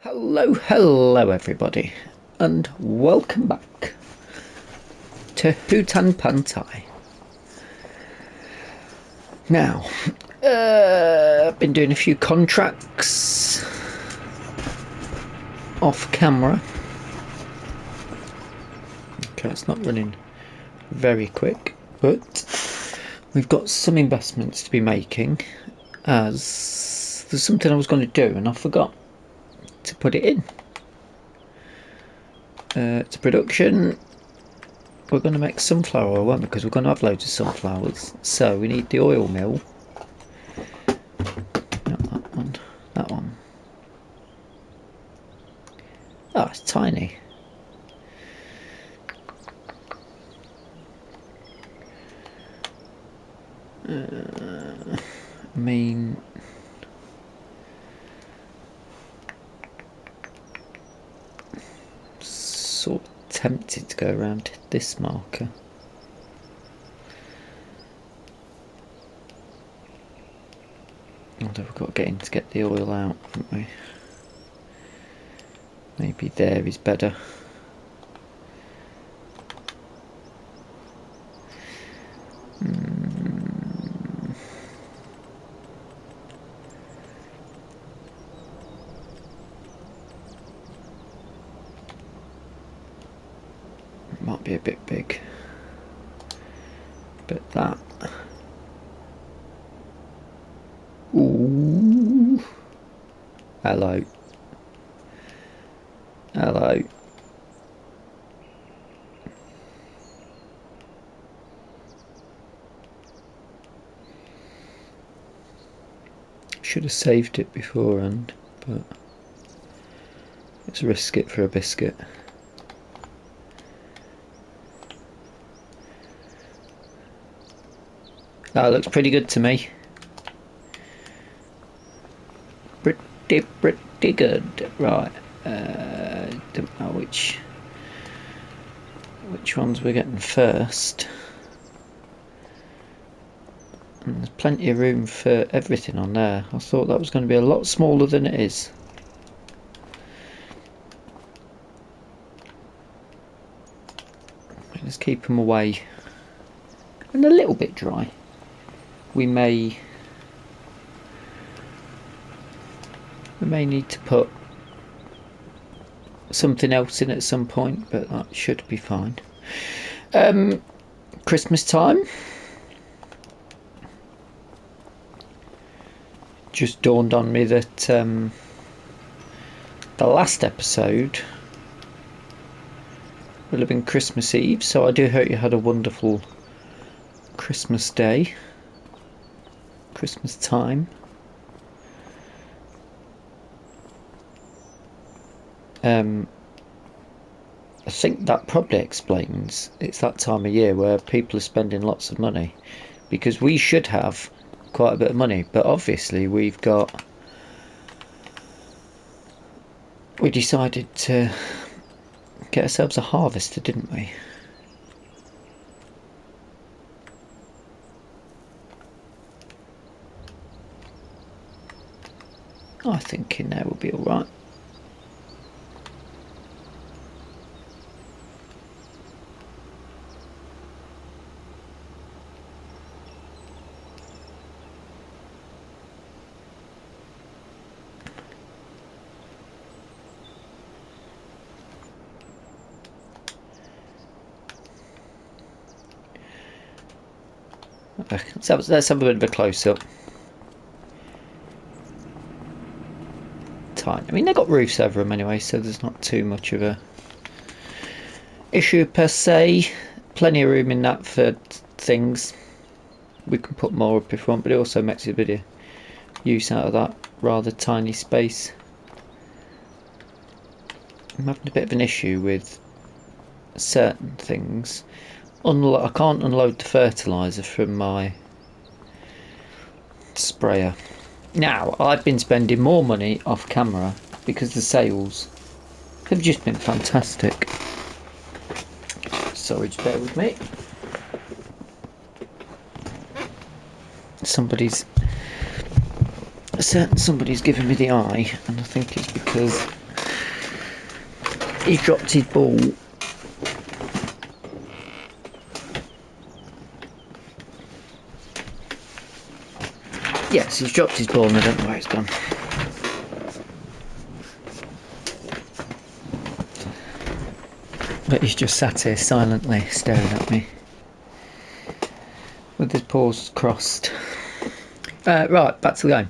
Hello everybody, and welcome back to Hutan Pantai. Now, I've been doing a few contracts off camera. Okay, it's not running very quick, but we've got some investments to be making, as there's something I was going to do and I forgot to put it in. To production. We're going to make sunflower oil, won't we? Because we're going to have loads of sunflowers. So we need the oil mill. Not that one. That one. Oh, it's tiny. I mean, sort of tempted to go around this marker. Although we've got to get in to get the oil out, haven't we? Maybe there is better. Might be a bit big, but that. Ooh. Hello. Hello. Should have saved it beforehand, but let's risk it for a biscuit. That looks pretty good to me. Pretty good. Right. Don't know which ones we're getting first. And there's plenty of room for everything on there. I thought that was going to be a lot smaller than it is. Let's keep them away and a little bit dry. We may need to put something else in at some point, but that should be fine. Christmas time. Just dawned on me that the last episode will have been Christmas Eve, so I do hope you had a wonderful Christmas day, Christmas time. I think that probably explains it's that time of year where people are spending lots of money, because we should have quite a bit of money, but obviously we decided to get ourselves a harvester, didn't we? I think in there will be alright. Let's have a bit of a close-up. Tiny. I mean, they've got roofs over them anyway, so there's not too much of a issue per se. Plenty of room in that for things. We can put more up if we want, but it also makes a bit of use out of that rather tiny space. I'm having a bit of an issue with certain things. I can't unload the fertiliser from my sprayer. Now, I've been spending more money off camera because the sales have just been fantastic. Sorry, just bear with me. Somebody's giving me the eye, and I think it's because He's dropped his ball. Yes, he's dropped his ball and I don't know where it's gone. But he's just sat here silently staring at me with his paws crossed. Right, back to the game.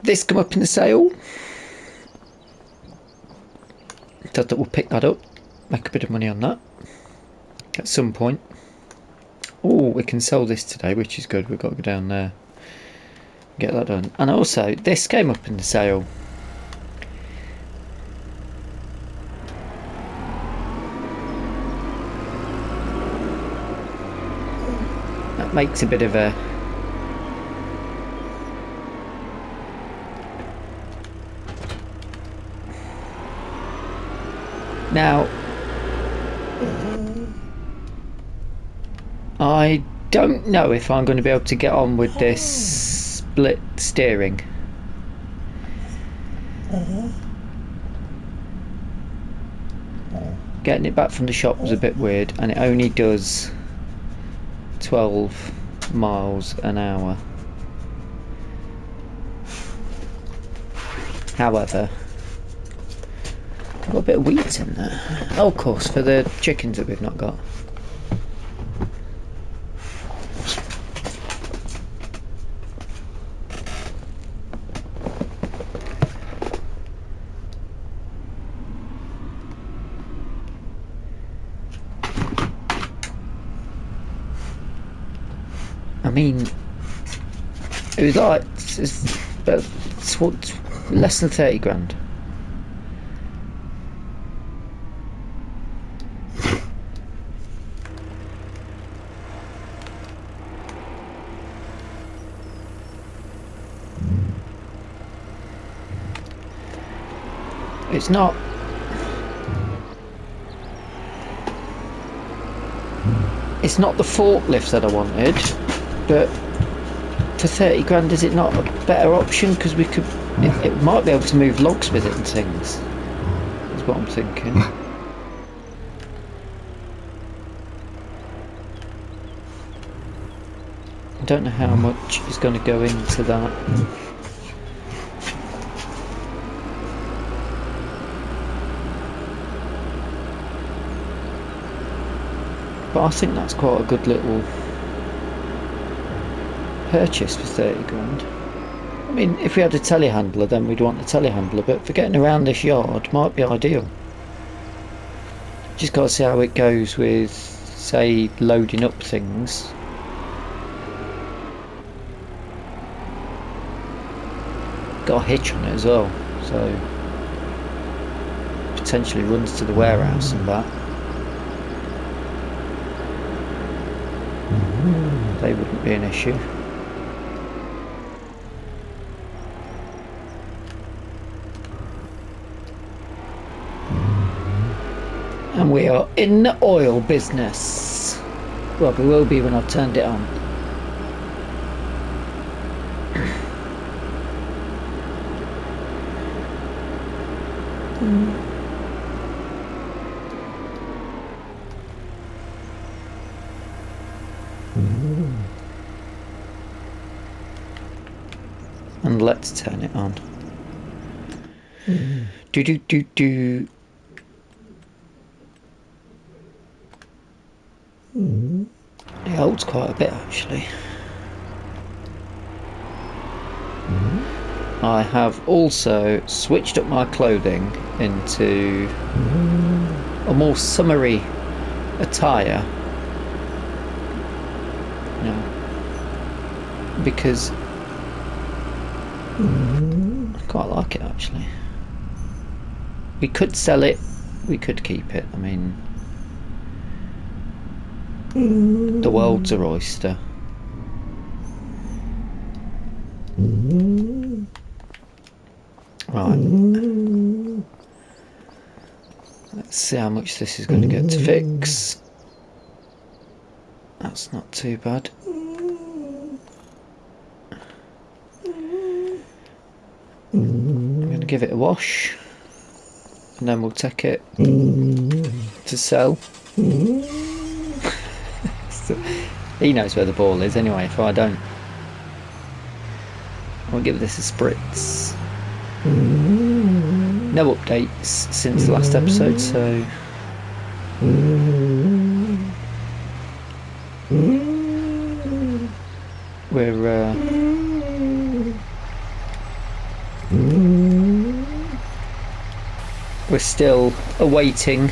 This come up in the sale. Thought that we'll pick that up, make a bit of money on that at some point. Oh, we can sell this today, which is good. We've got to go down there, get that done. And also, this came up in the sale. That makes a bit of a... Now, I don't know if I'm going to be able to get on with this split steering. Getting it back from the shop was a bit weird, and it only does 12 miles an hour. However, got a bit of wheat in there. Oh, of course, for the chickens that we've not got. I mean, it was like it's less than 30 grand. It's not. It's not the forklift that I wanted, but for 30 grand, is it not a better option? Because we could, it might be able to move logs with it and things. Is what I'm thinking. I don't know how much is going to go into that. But I think that's quite a good little purchase for 30 grand. I mean, if we had a telehandler, then we'd want a telehandler, but for getting around this yard might be ideal. Just got to see how it goes with, say, loading up things. Got a hitch on it as well, so potentially runs to the warehouse and back. They wouldn't be an issue. And we are in the oil business. Well, we will be when I've turned it on. And let's turn it on. Do do do do. It holds quite a bit actually. I have also switched up my clothing into a more summery attire. Because I quite like it actually. We could sell it, we could keep it. I mean, the world's a oyster. Right. Let's see how much this is going to get to fix. That's not too bad. I'm going to give it a wash. and then we'll take it to sell. So, he knows where the ball is anyway, if I don't. I'll give this a spritz. No updates since the last episode, so we're still awaiting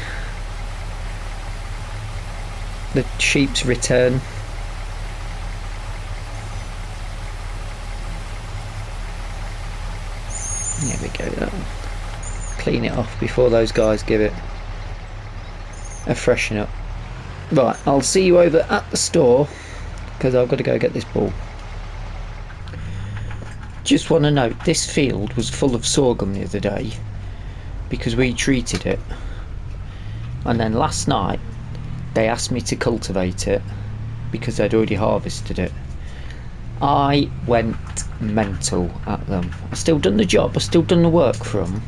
the sheep's return. There we go. That'll clean it off before those guys give it a freshen up. Right, I'll see you over at the store because I've got to go get this ball. Just want to note, this field was full of sorghum the other day because we treated it, and then last night they asked me to cultivate it because they'd already harvested it. I went mental at them. I still done the job, I still done the work for them,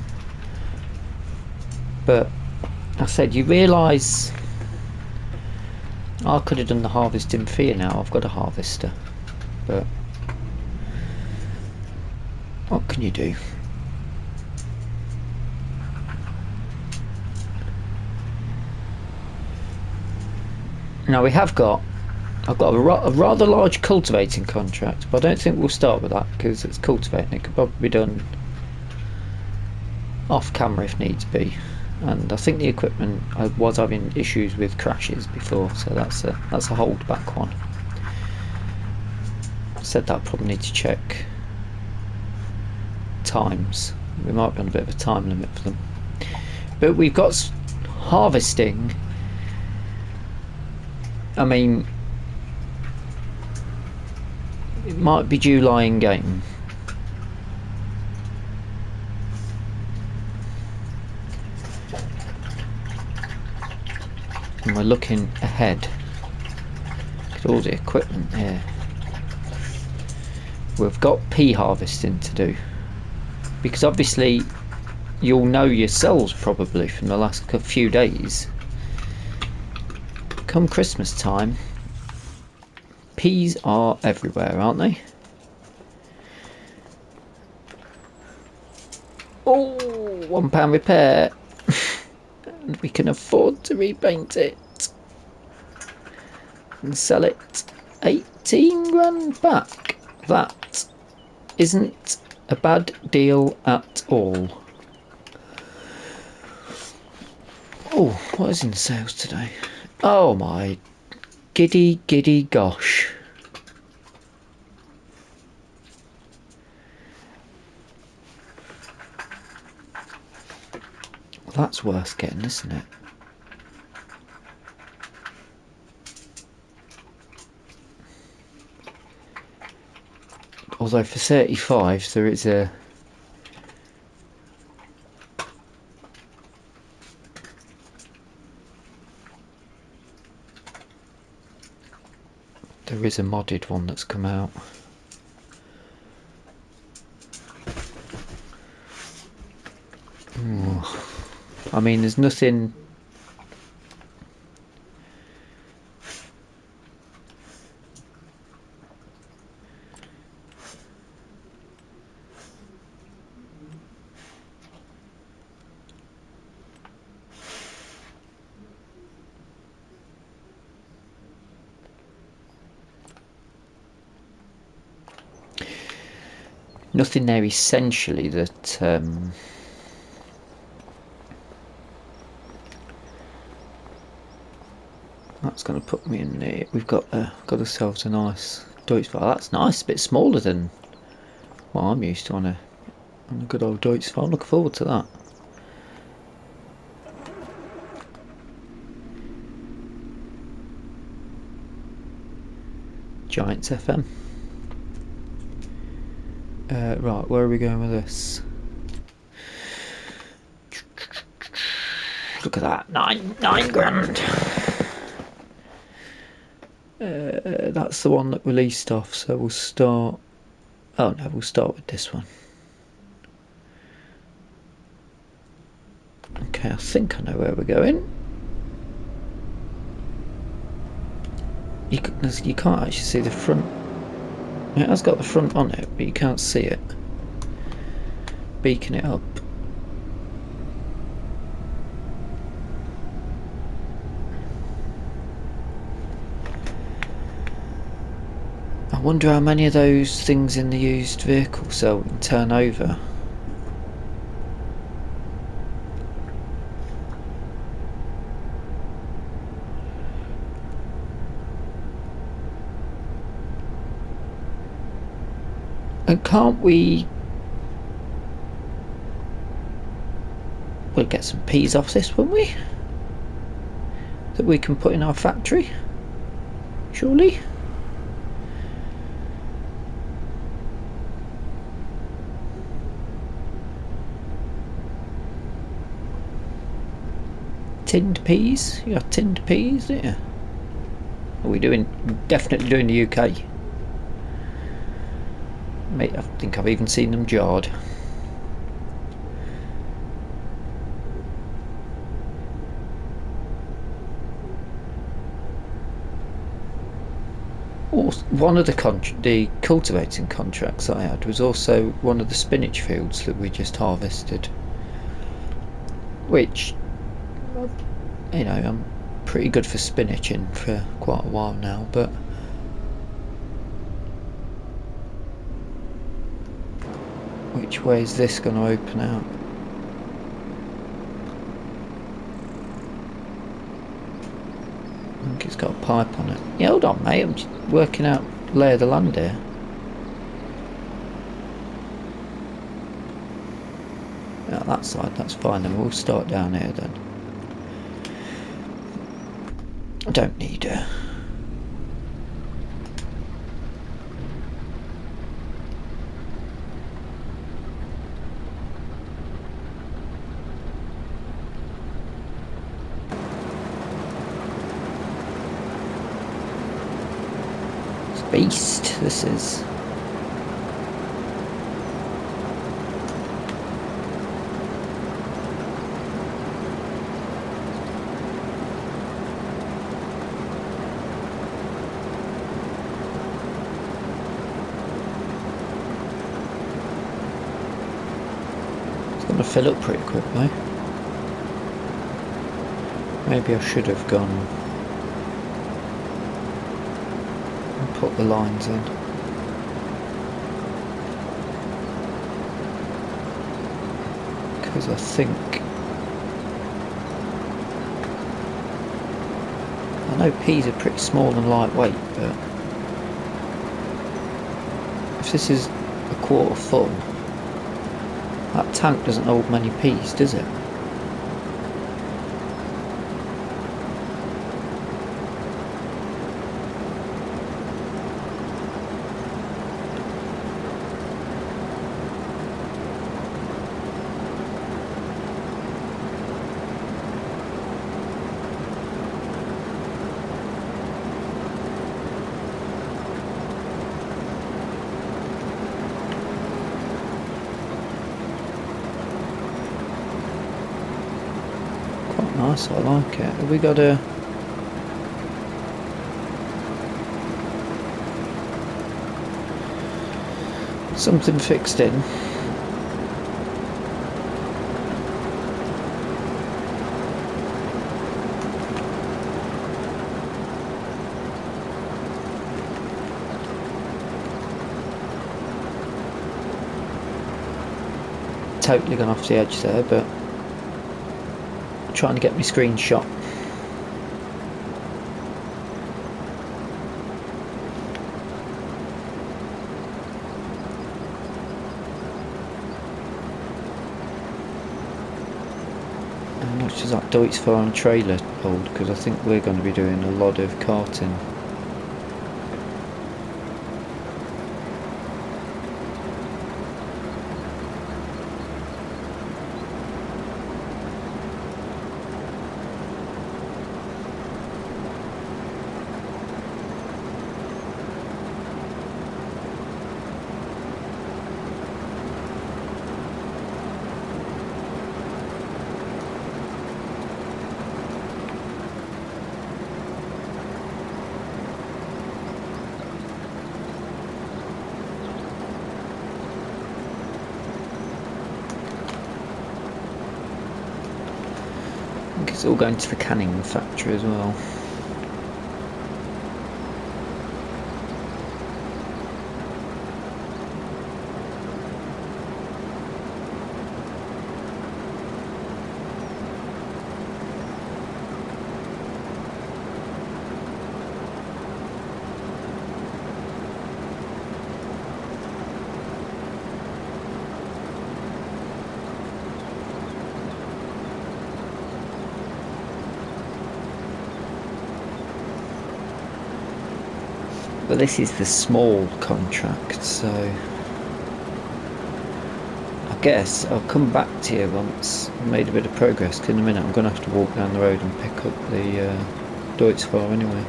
but I said, you realise I could have done the harvesting for you now. I've got a harvester, but what can you do? Now I've got a rather large cultivating contract, but I don't think we'll start with that because it's cultivating. It could probably be done off camera if needs be, and I think the equipment, I was having issues with crashes before, so that's a holdback one. I said that I probably need to check times. We might be on a bit of a time limit for them, but we've got harvesting. I mean, it might be July in game. And we're looking ahead. Look at all the equipment here. We've got pea harvesting to do, because obviously you'll know yourselves probably from the last few days, come Christmas time, peas are everywhere, aren't they? Oh, £1 repair. And we can afford to repaint it and sell it 18 grand back. That isn't a bad deal at all. Oh, what is in sales today? Oh my giddy gosh. Well, that's worth getting, isn't it? Although for 35 there is a modded one that's come out. Ooh. I mean, there's nothing. Nothing there essentially that that's going to put me in there. We've got ourselves a nice Deutsch file. That's nice, a bit smaller than what I'm used to on a good old Deutsch file. Looking forward to that. Giants FM. Right, where are we going with this? Look at that, nine grand. That's the one that released off, so we'll start. Oh no, we'll start with this one. Okay, I think I know where we're going. You can't actually see the front. It has got the front on it, but you can't see it. Beacon it up. I wonder how many of those things in the used vehicle sell and turn over. And can't we... We'll get some peas off this, won't we? That we can put in our factory, surely? Tinned peas? You got tinned peas, don't you? Are we definitely doing the UK? Mate, I think I've even seen them jarred. One of the cultivating contracts I had was also one of the spinach fields that we just harvested, which, you know, I'm pretty good for spinaching for quite a while now, but which way is this going to open out? I think it's got a pipe on it. Yeah, hold on, mate, I'm just working out the lay of the land here. Yeah, that side, that's fine, then we'll start down here then. I don't need a... beast this is. It's going to fill up pretty quickly. Maybe I should have gone put the lines in. Because I think... I know peas are pretty small and lightweight, but if this is a quarter full, that tank doesn't hold many peas, does it? Nice, I like it. Have we got a... something fixed in? Totally gone off the edge there, but trying to get my screenshot. How much does that Deutz Farm trailer hold? Because I think we're going to be doing a lot of carting. think it's all going to the canning factory as well. But this is the small contract, so I guess I'll come back to you once I've made a bit of progress, because in a minute I'm going to have to walk down the road and pick up the Deutz-Fahr anyway.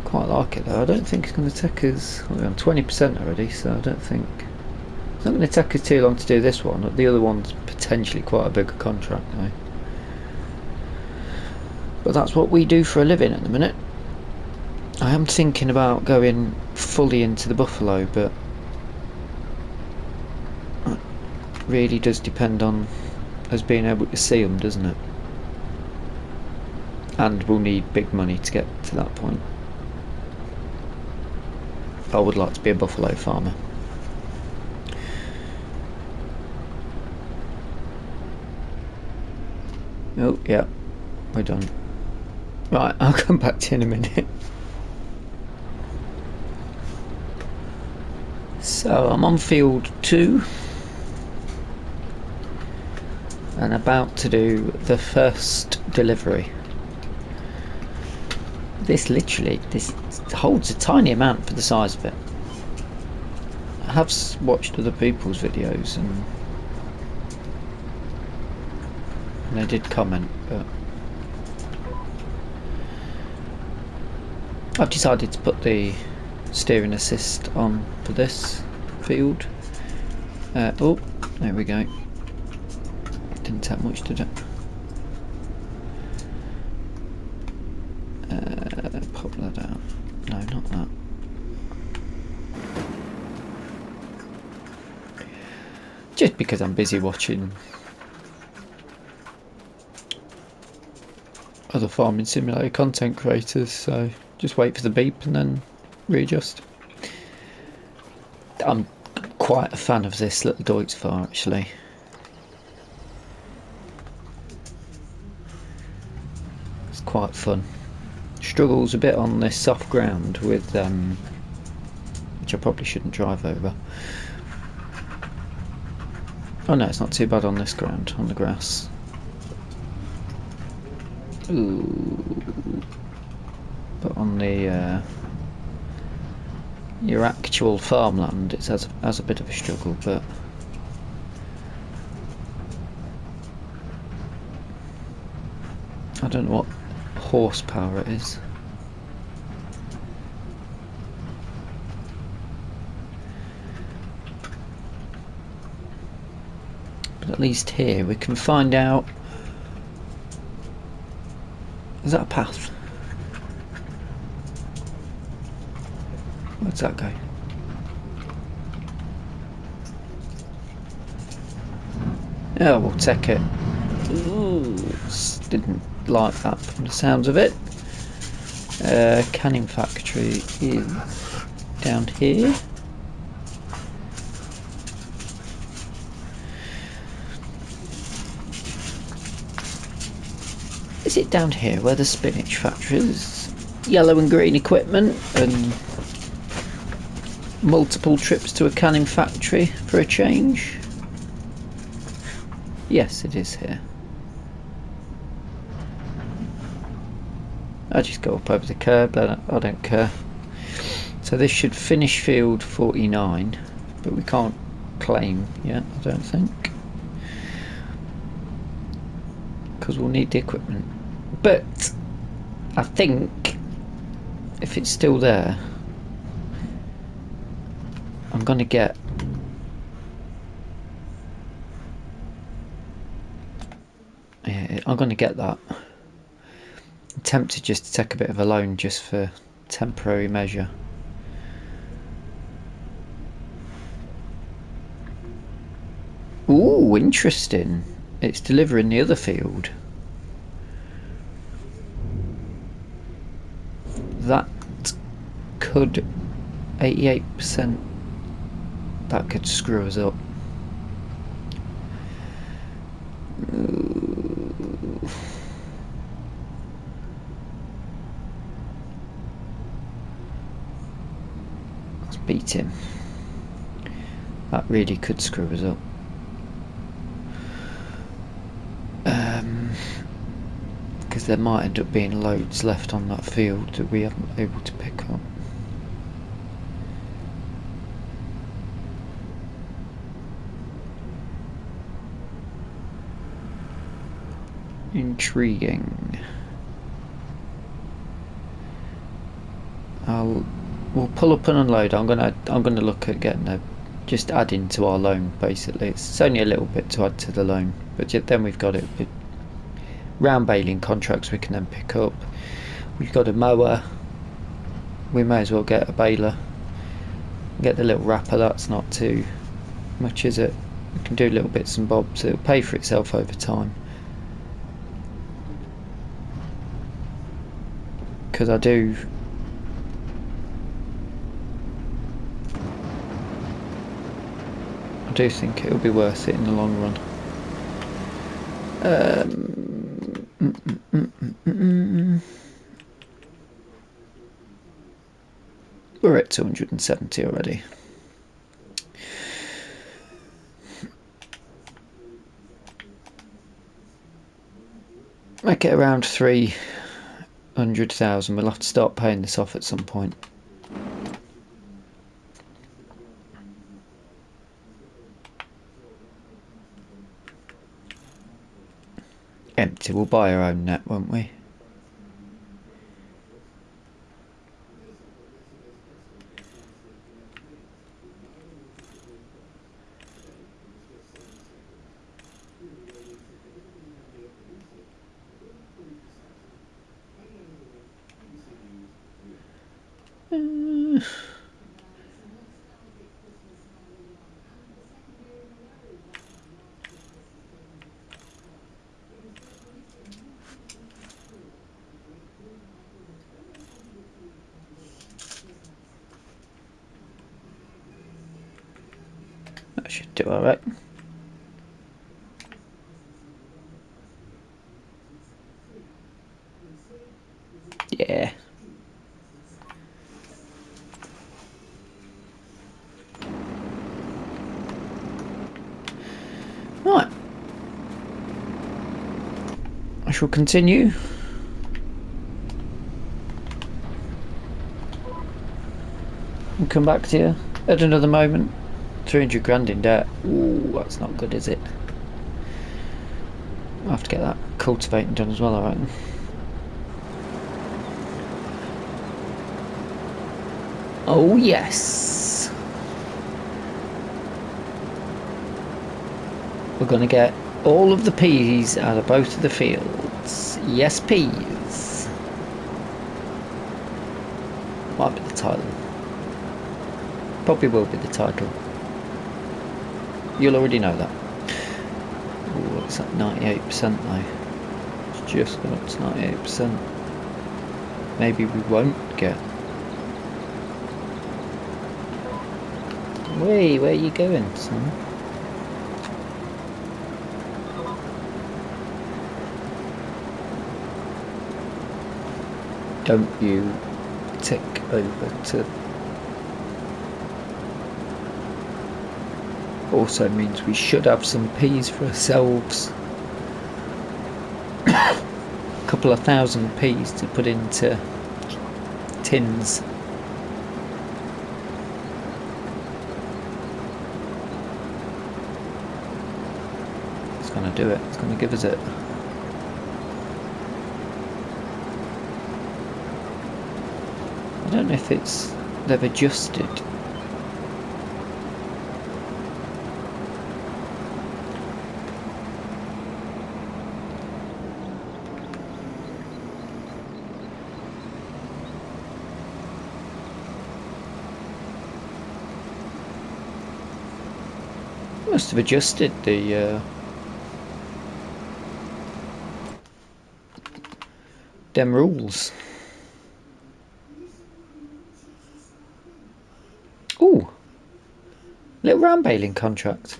Quite like it though. I don't think it's going to take us, well, I'm 20% already, so I don't think it's not going to take us too long to do this one. The other one's potentially quite a bigger contract though. But that's what we do for a living at the minute. I am thinking about going fully into the buffalo, but it really does depend on us being able to see them, doesn't it? And we'll need big money to get to that point. I would like to be a buffalo farmer. Oh, yeah, we're done. Right, I'll come back to you in a minute. So I'm on field 2 and about to do the first delivery. This holds a tiny amount for the size of it. I have watched other people's videos and they did comment, but I've decided to put the steering assist on for this field. Oh, there we go. Didn't take much, did it? Pop that out. No, not that. Just because I'm busy watching other farming simulator content creators, so just wait for the beep and then readjust. I'm quite a fan of this little Deutz-Fahr actually. It's quite fun. Struggles a bit on this soft ground with which I probably shouldn't drive over. Oh no, it's not too bad on this ground, on the grass. Ooh. But on the your actual farmland, it has a bit of a struggle, but I don't know what horsepower it is. But at least here we can find out. Is that a path? Where's that go? Yeah, we'll take it. Ooh, didn't like that from the sounds of it. Canning factory is down here. Is it down here where the spinach factory is? Yellow and green equipment and multiple trips to a canning factory for a change? Yes, it is here. I just go up over the curb, I don't care. So this should finish field 49, but we can't claim yet, I don't think, because we'll need the equipment. But I think if it's still there, I'm going to get I'm going to get that. I'm tempted just to take a bit of a loan just for temporary measure. Ooh, interesting. It's delivering the other field. That could 88%. That could screw us up. Let's beat him. That really could screw us up. Because there might end up being loads left on that field that we haven't been able to pick up. Intriguing. We'll pull up and unload. I'm gonna look at getting just adding to our loan. Basically, it's only a little bit to add to the loan, but then we've got it. Round baling contracts we can then pick up. We've got a mower. We may as well get a baler. Get the little wrapper. That's not too much, is it? We can do little bits and bobs. It'll pay for itself over time. Because I do think it'll be worth it in the long run. We're at 270 already. Make it around 300,000. We'll have to start paying this off at some point. Empty. We'll buy our own net, won't we? That should do alright. Yeah. Right. I shall continue. And come back to you at another moment. 300 grand in debt. Ooh, that's not good, is it? I'll have to get that cultivating done as well, I reckon. Oh yes! We're going to get all of the peas out of both of the fields. Yes, peas. Might be the title. Probably will be the title. You'll already know that. Ooh, it's at 98% though. It's just gone up to 98%. Maybe we won't get. Wait, where are you going, son? Don't you tick over to. Also means we should have some peas for ourselves. A couple of thousand peas to put into tins. It's going to do it. It's going to give us it. I don't know if they've adjusted. must have adjusted the them rules. Ooh, little round baling contract.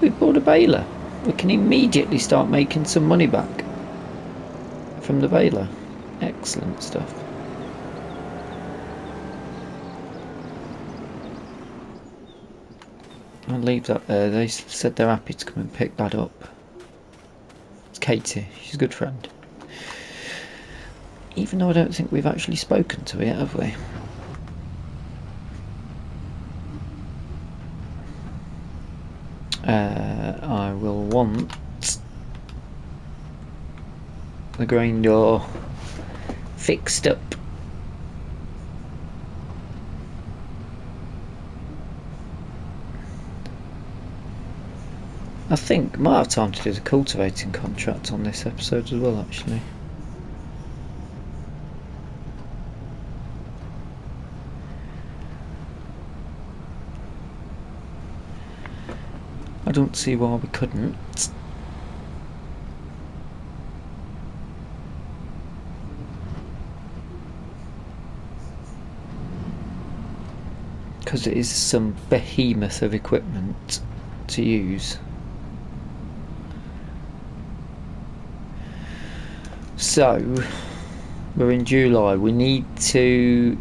We bought a baler. We can immediately start making some money back from the baler. Excellent stuff. I'll leave that there. They said they're happy to come and pick that up. It's Katie. She's a good friend. Even though I don't think we've actually spoken to her yet, have we? I will want the grain door fixed up. I think I might have time to do the cultivating contract on this episode as well, actually. I don't see why we couldn't. Because it is some behemoth of equipment to use. So we're in July. We need to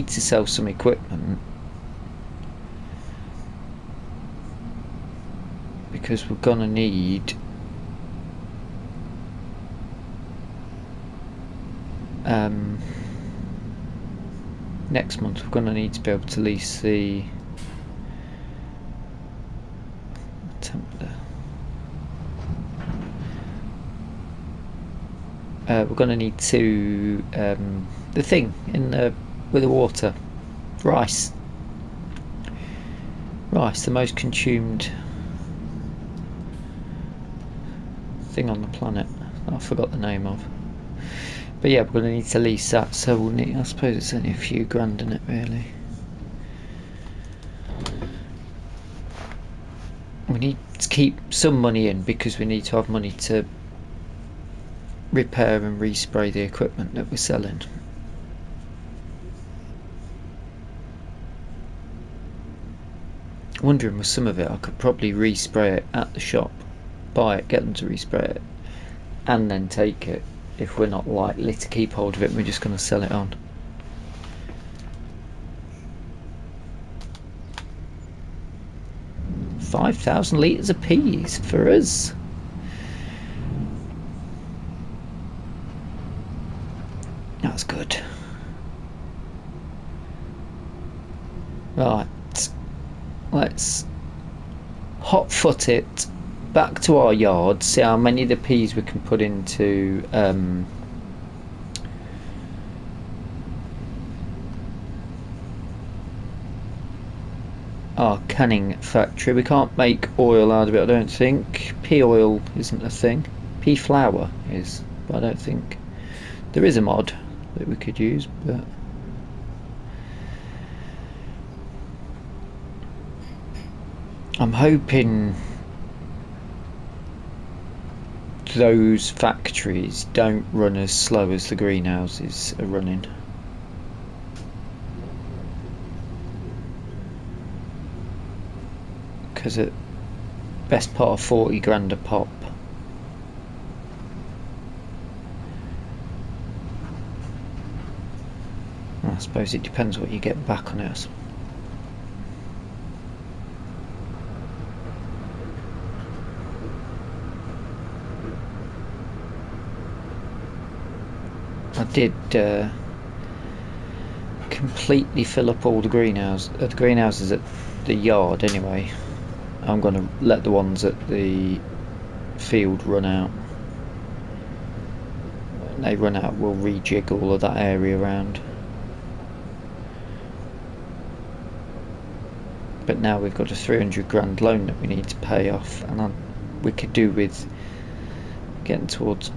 sell some equipment because we're gonna need next month we're gonna need to be able to lease the Templar. We're gonna need to the thing in the with the water, rice, the most consumed thing on the planet. I forgot the name of. But yeah, we're going to need to lease that, so we'll need, I suppose it's only a few grand in it really. We need to keep some money in because we need to have money to repair and respray the equipment that we're selling. Wondering with some of it I could probably respray it at the shop, buy it, get them to respray it, and then take it if we're not likely to keep hold of it and we're just going to sell it on. $5,000 litres of peas for us. That's good. Right, let's hot foot it back to our yard, see how many of the peas we can put into our canning factory. We can't make oil out of it, I don't think. Pea oil isn't a thing. Pea flour is, but I don't think there is a mod that we could use, but I'm hoping those factories don't run as slow as the greenhouses are running. Because at best part of 40 grand a pop. I suppose it depends what you get back on it. I did completely fill up all the greenhouses at the yard anyway. I'm going to let the ones at the field run out. When they run out, we'll rejig all of that area around. But now we've got a 300 grand loan that we need to pay off, and we could do with getting towards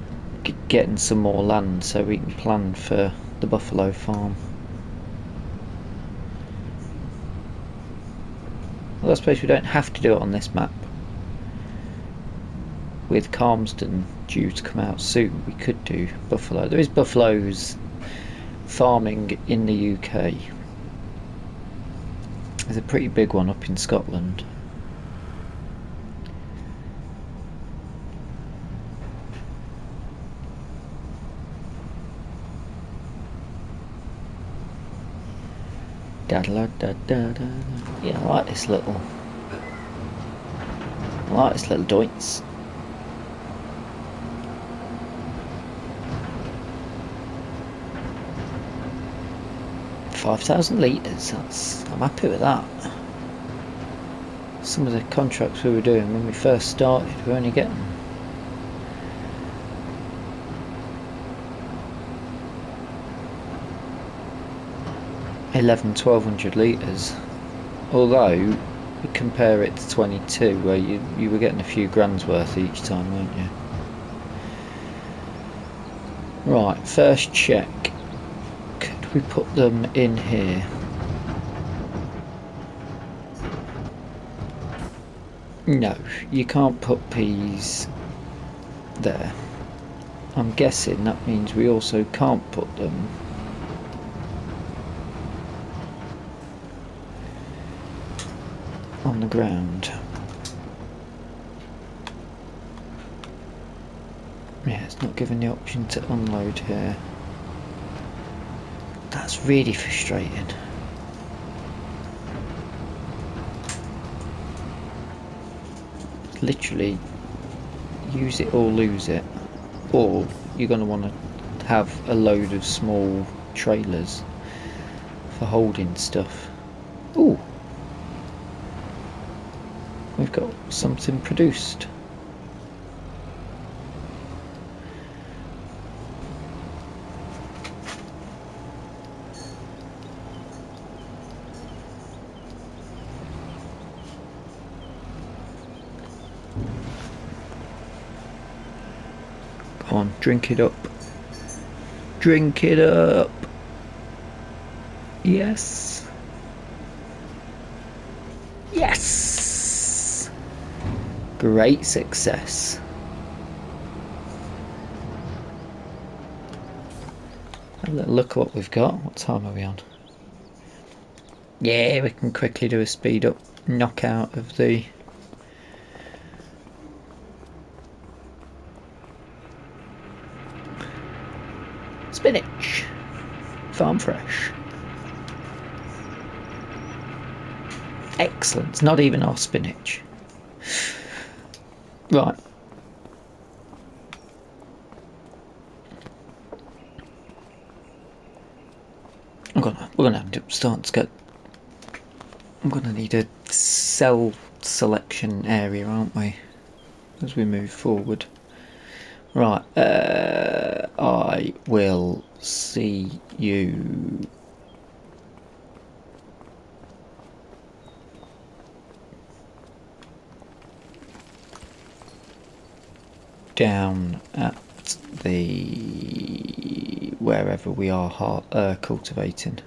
getting some more land so we can plan for the buffalo farm. Well, I suppose we don't have to do it on this map. With Calmsden due to come out soon, we could do buffalo. There is buffaloes farming in the UK. There's a pretty big one up in Scotland. Yeah, I like this little doints. $5,000 litres, I'm happy with that. Some of the contracts we were doing when we first started, we were only getting 1200 litres. Although, you compare it to 22 where you were getting a few grand's worth each time, weren't you? Right, first check. Could we put them in here? No, you can't put peas there. I'm guessing that means we also can't put them on the ground. Yeah, it's not giving the option to unload here. That's really frustrating. Literally use it or lose it, or you're going to want to have a load of small trailers for holding stuff. Ooh, we've got something produced. Come on, drink it up. Drink it up. Yes. Yes. Great success. Have a little look at what we've got. What time are we on? Yeah, we can quickly do a speed up knockout of the spinach. Farm fresh. Excellent. It's not even our spinach. Right. We're gonna have to start to get. I'm gonna need a cell selection area, aren't we? As we move forward. Right. I will see you down at the wherever we are cultivating.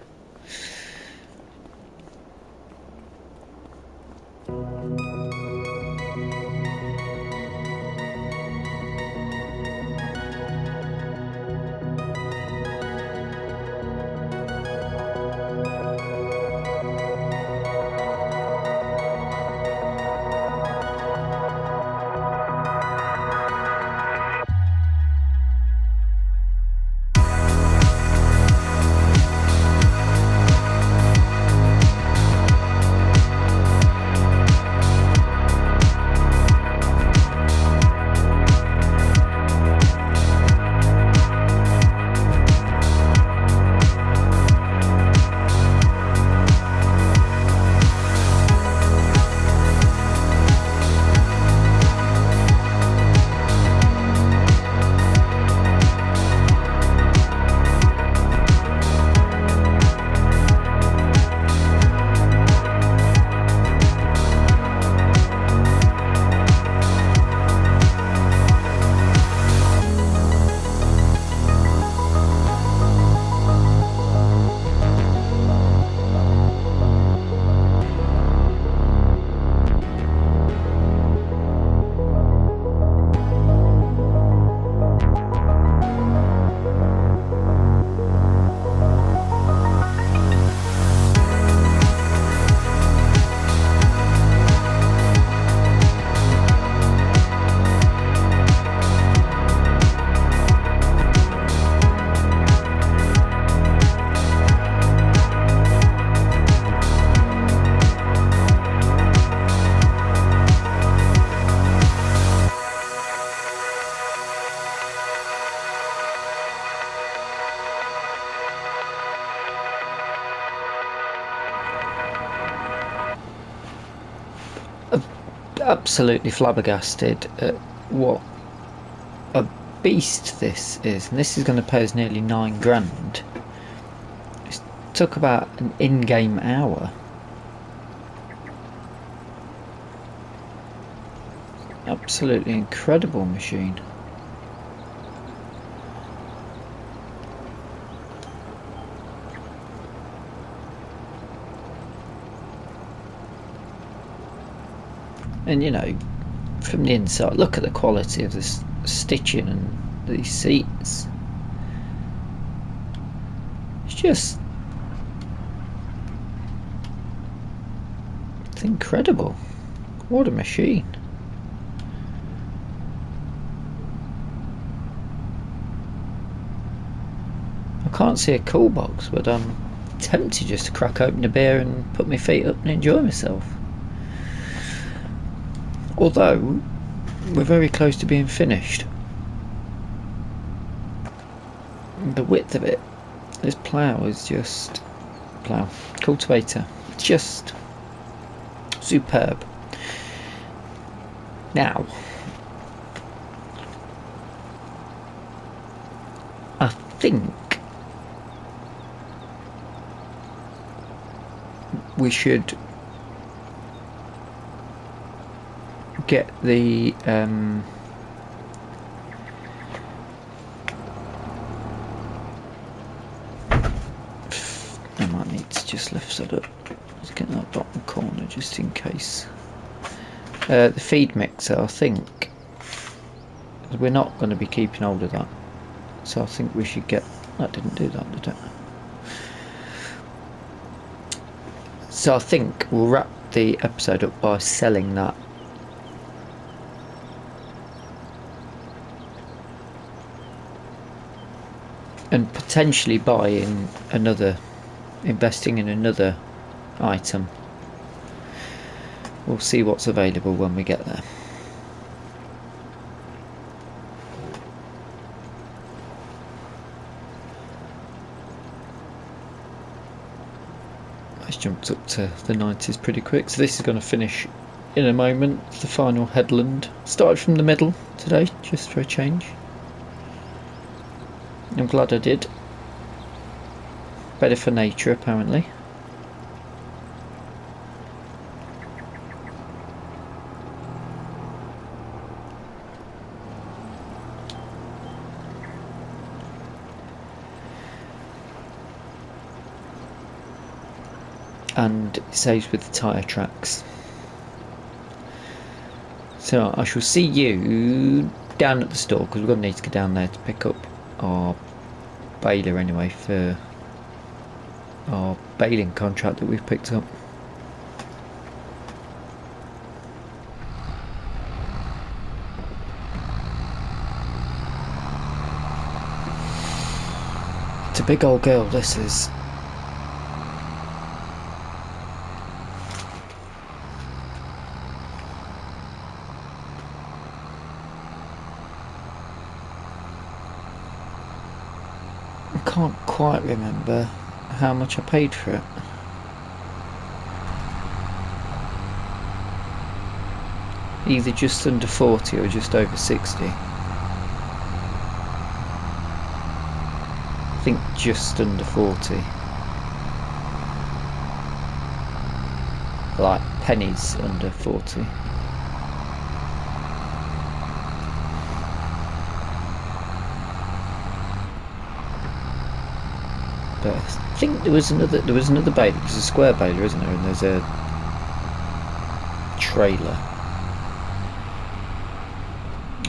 absolutely flabbergasted at what a beast this is, and this is going to pay us nearly 9 grand. It took about an in-game hour. Absolutely incredible machine. And you know, from the inside, look at the quality of this stitching and these seats. It's incredible. What a machine. I can't see a cool box, but I'm tempted just to crack open a beer and put my feet up and enjoy myself. Although, we're very close to being finished. The width of it, this plough is just... cultivator, just superb. Now, I think we should get the I might need to just lift that up. Let's get that bottom corner just in case. The feed mixer, I think we're not going to be keeping hold of that, so I think we should get... that didn't do that, did it? So I think we'll wrap the episode up by selling that. And potentially buying another, investing in another item. We'll see what's available when we get there. It's jumped up to the 90s pretty quick, so this is going to finish in a moment. The final headland. Started from the middle today, just for a change. I'm glad I did. Better for nature, apparently. And it saves with the tyre tracks. So I shall see you down at the store, because we're going to need to go down there to pick up our baler anyway for our baling contract that we've picked up. It's a big old girl, this is. I can't quite remember how much I paid for it. Either just under 40 or just over 60. I think just under 40. Like pennies under 40. But I think there was another baler. There's a square baler, isn't there? And there's a trailer.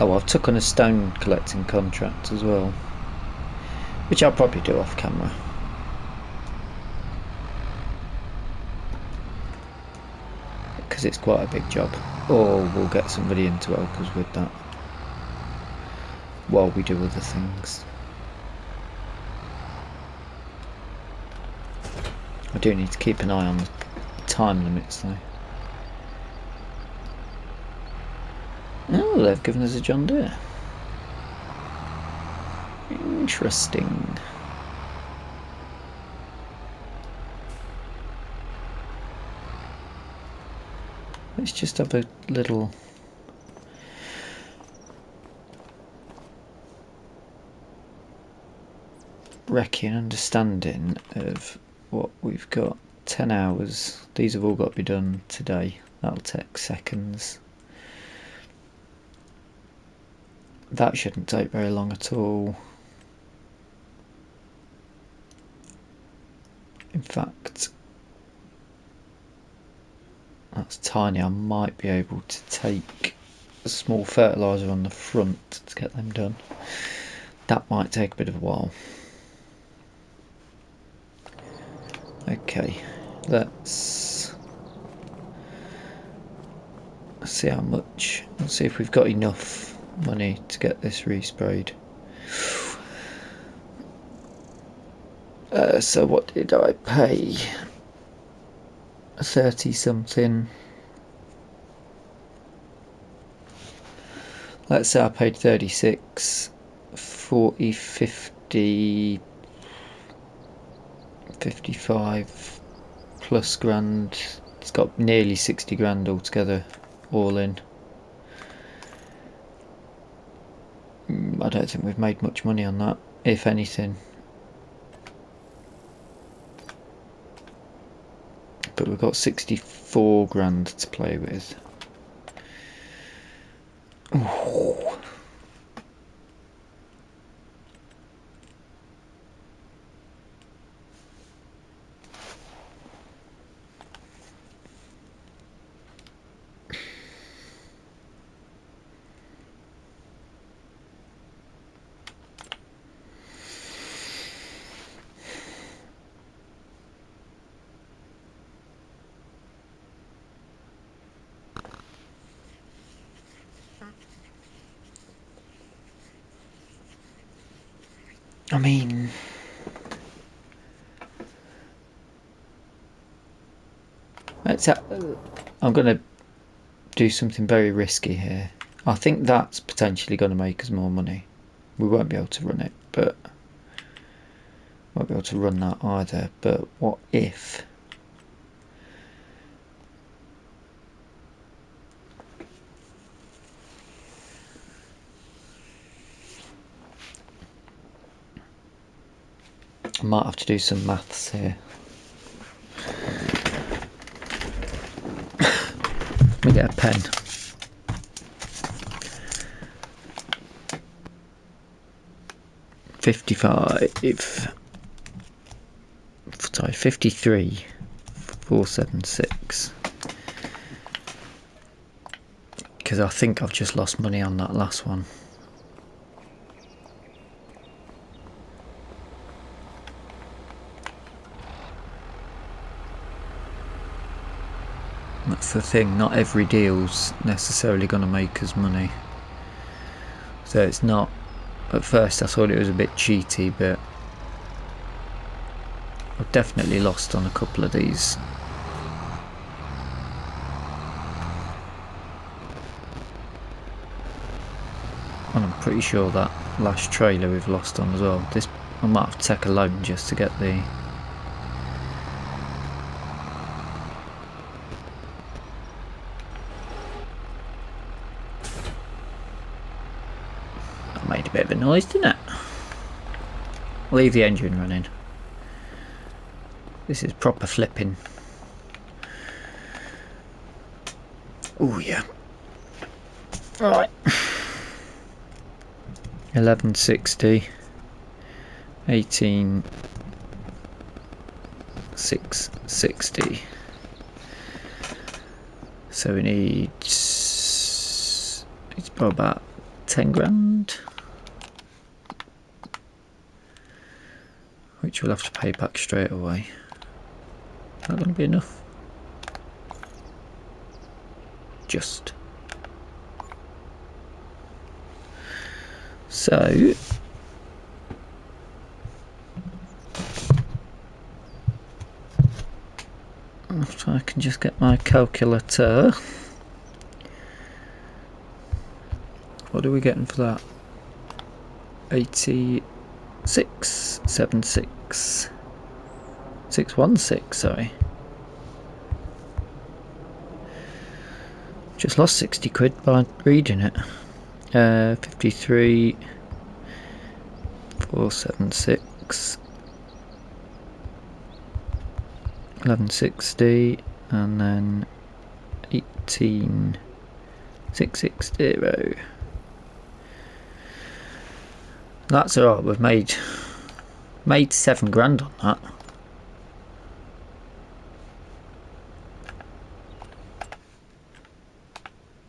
Oh, I've took on a stone collecting contract as well, which I'll probably do off camera. Because it's quite a big job. Or we'll get somebody in to help us with that while we do other things. I do need to keep an eye on the time limits though. Oh, they've given us a John Deere. Interesting. let's just have a little recce understanding of what we've got. 10 hours. These have all got to be done today. That'll take seconds. That shouldn't take very long at all. In fact, that's tiny. I might be able to take a small fertiliser on the front to get them done. That might take a bit of a while. Okay, let's see how much. Let's see if we've got enough money to get this resprayed. So what did I pay? 30 something. Let's say I paid 36, 40, 50, 55 plus grand. It's got nearly 60 grand altogether, all in. I don't think we've made much money on that, if anything. But we've got 64 grand to play with. Ooh. I mean, I'm going to do something very risky here. I think that's potentially going to make us more money. We won't be able to run it, but won't be able to run that either. But what if? I might have to do some maths here. Let me get a pen. Sorry, 53,476. Because I think I've just lost money on that last one. That's the thing, not every deal's necessarily going to make us money. So it's not, at first I thought it was a bit cheaty, but I've definitely lost on a couple of these. And I'm pretty sure that last trailer we've lost on as well. This, I might have to take a loan just to get the... Made a bit of a noise, didn't it? Leave the engine running. This is proper flipping. Oh yeah. Right. 1160. 18,660. So we need. It's probably about 10 grand. Which we'll have to pay back straight away. Is that going to be enough? Just. So if I can just get my calculator. What are we getting for that? 8676 616, sorry. Just lost 60 quid by reading it. 53 476 1160 and then 18660. That's alright, we've made £7 on that.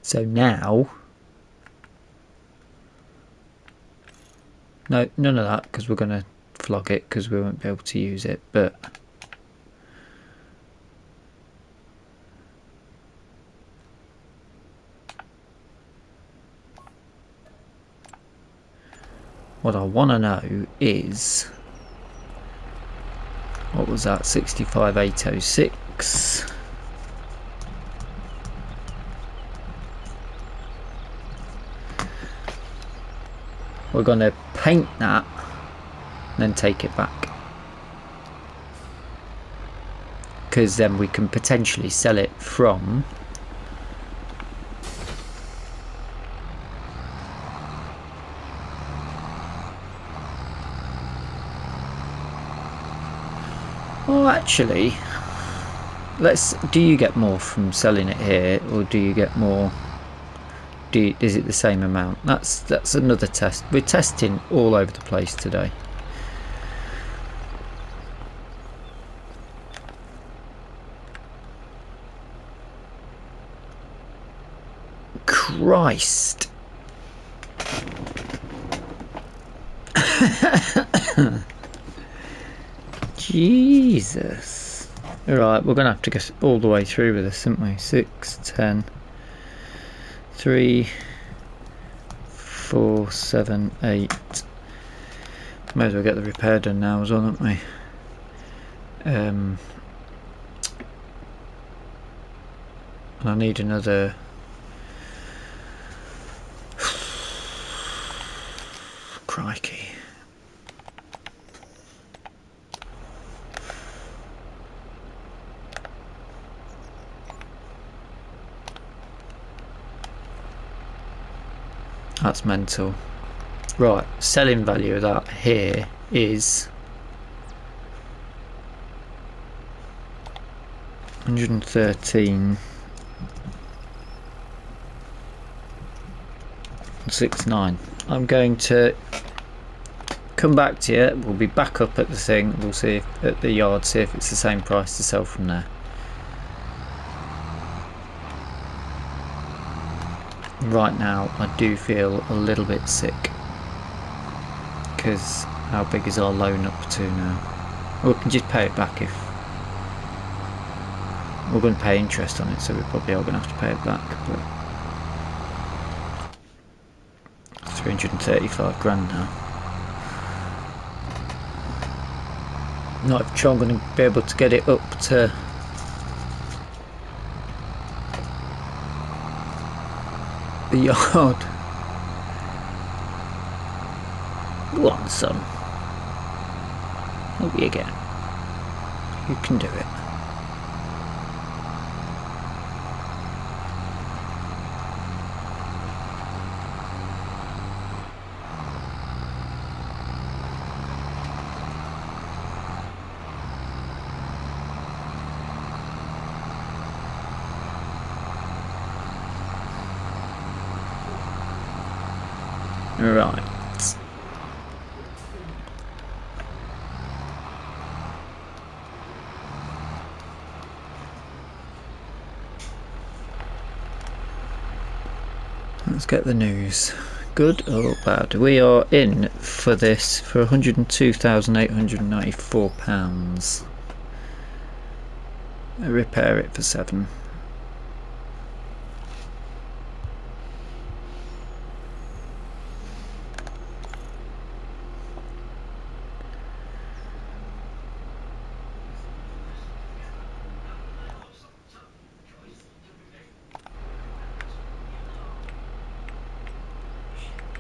So now, no, none of that, because we're going to flog it because we won't be able to use it, but what I want to know is, what was that, 65,806. We're going to paint that and then take it back, because then we can potentially sell it from actually, do you get more from selling it here, or do you get more, is it the same amount? That's another test. We're testing all over the place today. Christ. Jesus. Alright, we're going to have to get all the way through with this, aren't we? 6, 10, 3, 4, 7, 8. May as well get the repair done now as well, don't we? And I need another... Crikey. That's mental. Right, selling value of that here is 113.69. I'm going to come back to you. We'll be back up at the thing. We'll see if, at the yard, see if it's the same price to sell from there. Right now I do feel a little bit sick, because how big is our loan up to now? We can just pay it back if we're going to pay interest on it, so we probably are going to have to pay it back, but 335 grand now. Not sure I'm going to be able to get it up to the yard. Go on, son. Help you again. You can do it. Right. Let's get the news. Good or bad? We are in for this for £102,894. I repair it for 7.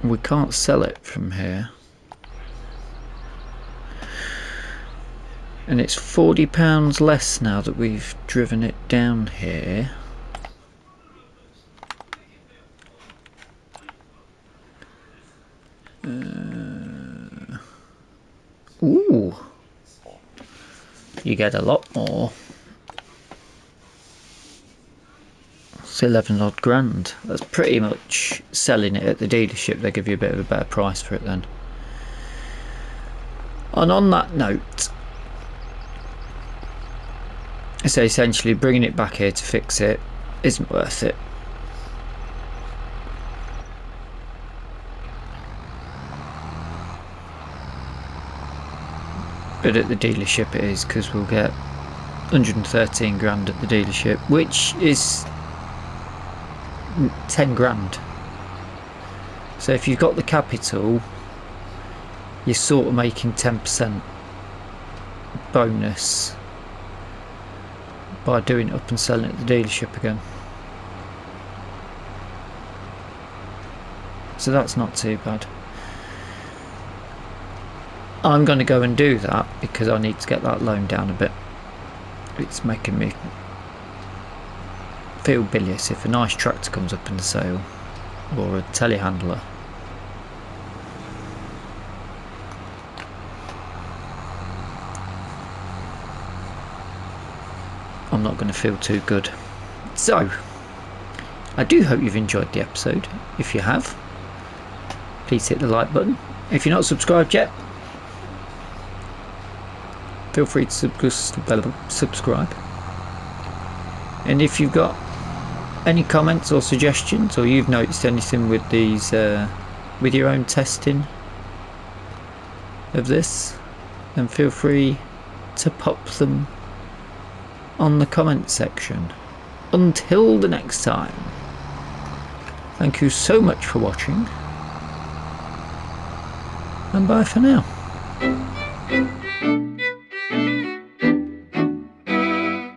We can't sell it from here, and it's £40 less now that we've driven it down here. you get a lot more. It's 11 odd grand. That's pretty much selling it at the dealership. They give you a bit of a better price for it then. And on that note, so essentially bringing it back here to fix it isn't worth it. But at the dealership it is, because we'll get 113 grand at the dealership, which is 10 grand. So if you've got the capital, you're sort of making 10% bonus by doing it up and selling it at the dealership again. So that's not too bad. I'm going to go and do that because I need to get that loan down a bit. It's making me feel bilious if a nice tractor comes up in the sale, or a telehandler. I'm not going to feel too good. So, I do hope you've enjoyed the episode. If you have, please hit the like button. If you're not subscribed yet, feel free to subscribe. And if you've got any comments or suggestions, or you've noticed anything with these, with your own testing of this, then feel free to pop them on the comment section. Until the next time, thank you so much for watching, and bye for now.